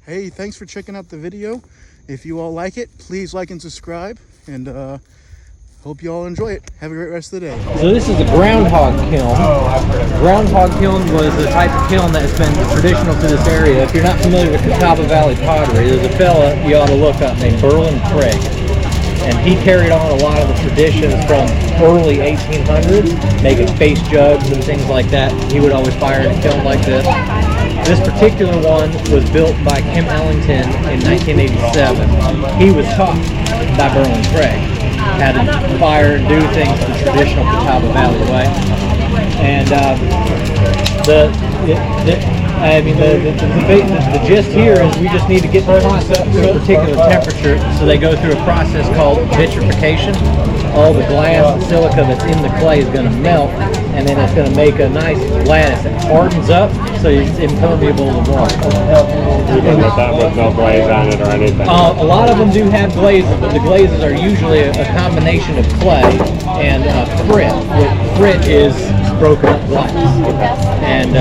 Hey, thanks for checking out the video. If you all like it, please like and subscribe, and hope you all enjoy it. Have a great rest of the day. So this is a groundhog kiln. Groundhog kiln was the type of kiln that's been traditional to this area. If you're not familiar with Catawba Valley pottery, there's a fella you ought to look up named Berlin Craig. And he carried on a lot of the traditions from early 1800s, making face jugs and things like that. He would always fire in a kiln like this. This particular one was built by Kim Ellington in 1987. He was taught by Berlin Craig how to fire and do things the traditional Catawba Valley way. And the gist here is we just need to get the pots up to a particular temperature, so they go through a process called vitrification. All the glass and silica that's in the clay is going to melt, and then it's going to make a nice lattice. It hardens up, so it's impermeable to water. Even with that, with no glaze on it or anything? A lot of them do have glazes, but the glazes are usually a combination of clay and frit. Frit is broken up glass. And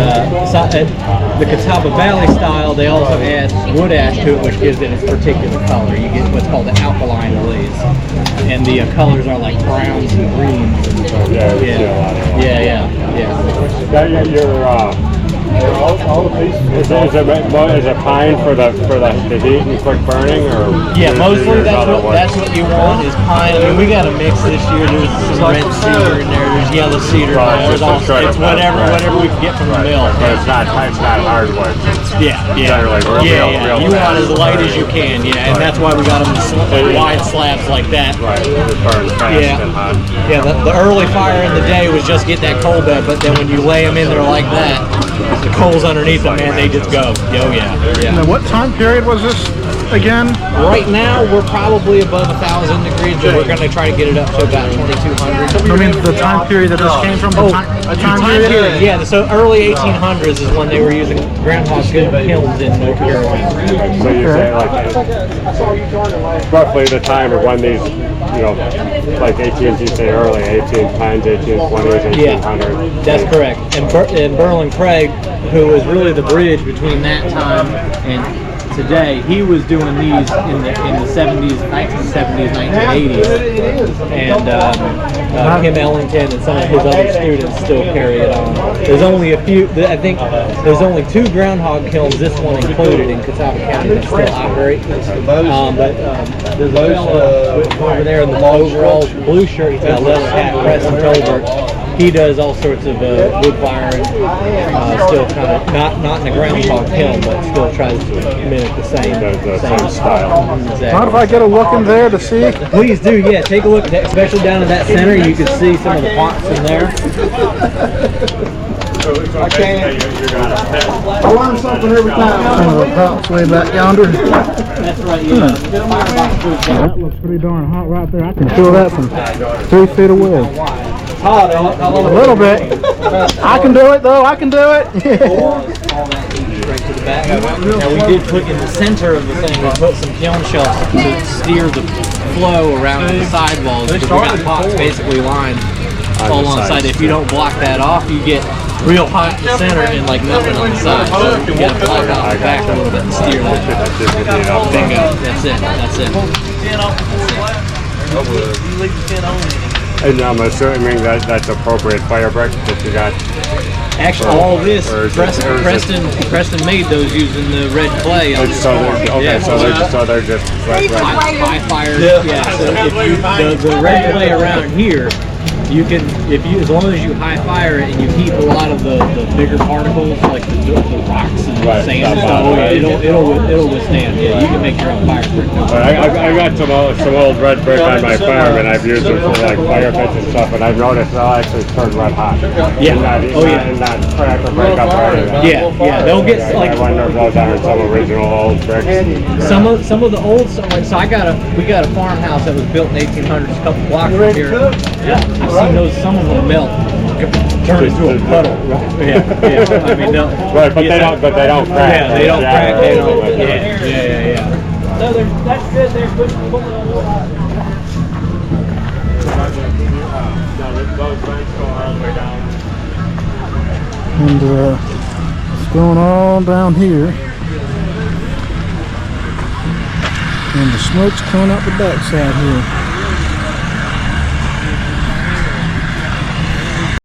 the Catawba Valley style, they also add wood ash to it, which gives it its particular color. You get what's called the alkaline glaze, and the colors are like browns and greens. Is it pine for the heat and quick burning, or mostly that's what you want is pine. I mean, we got a mix this year. There's some red cedar in there. There's yellow cedar. It's whatever we can get from the mill. But it's not hardwood. You want as light as you can. And that's why we got them in wide slabs like that. Right. It burns fast and hot. The early fire in the day was just get that coal bed, but then when you lay them in there like that, the coals underneath them, man, they just go. Now, what time period was this again? Right now, we're probably above 1,000 degrees, but we're going to try to get it up to about 2,200. I mean, the time period that this came from? Time period? Yeah, so early 1800s is when they were using groundhog kilns in North Carolina. So you say roughly the time of when these, like AT&T say early 1810s, 1820s, 1800s. That's correct. And Berlin Craig, who was really the bridge between that time and today, he was doing these in the 70s, 1970s, 1980s, and Kim Ellington and some of his other students still carry it on. There's only a few. I think there's only 2 groundhog kilns, this one included, in Catawba County that still operate. There's a fellow over there in the overalls, blue shirt. He's got a leather hat, Preston Colbert. He does all sorts of wood firing, still kind of not in a groundhog kiln, but still tries to mimic the same style. Exactly. Mind if I get a look in there to see? Please do, take a look, especially down in that center. You can see some of the pots in there. I learn something every time. Some of the pots way back yonder. That's right, That looks pretty darn hot right there. I can feel that from 3 feet away. Hot, a little bit. I can do it though. I can do it. Right to the back. Now we did put in the center of the thing, we put some kiln shelves to steer the flow around the sidewalls, because we got pots basically lined all on the side. If you don't block that off, you get real hot in the center and like nothing on the side. So you got to block out the back a little bit and steer that. Bingo. That's it. And I'm assuming that's appropriate fire brick that you got. Actually, all this Preston made those using the red clay. So they're just high fire. So if the red clay around here, you can, as long as you high fire it and you keep a lot of the bigger particles like the rocks and sand and stuff, it'll withstand. You can make your own fire brick. I got some old red brick on my farm, and I've used it for like fire pits and stuff, and I've noticed they'll actually turn red hot. And not crack or break up or anything. They'll get like. I wonder if those aren't some original old bricks. Some of the old, so we got a farmhouse that was built in 1800s, a couple blocks from here. I've seen those. Some of them melt, turn into a puddle. I mean, right, but they don't crack. They don't crack. They don't. So that's good. They're good. And it's going all down here. And the smoke's coming out the backside here.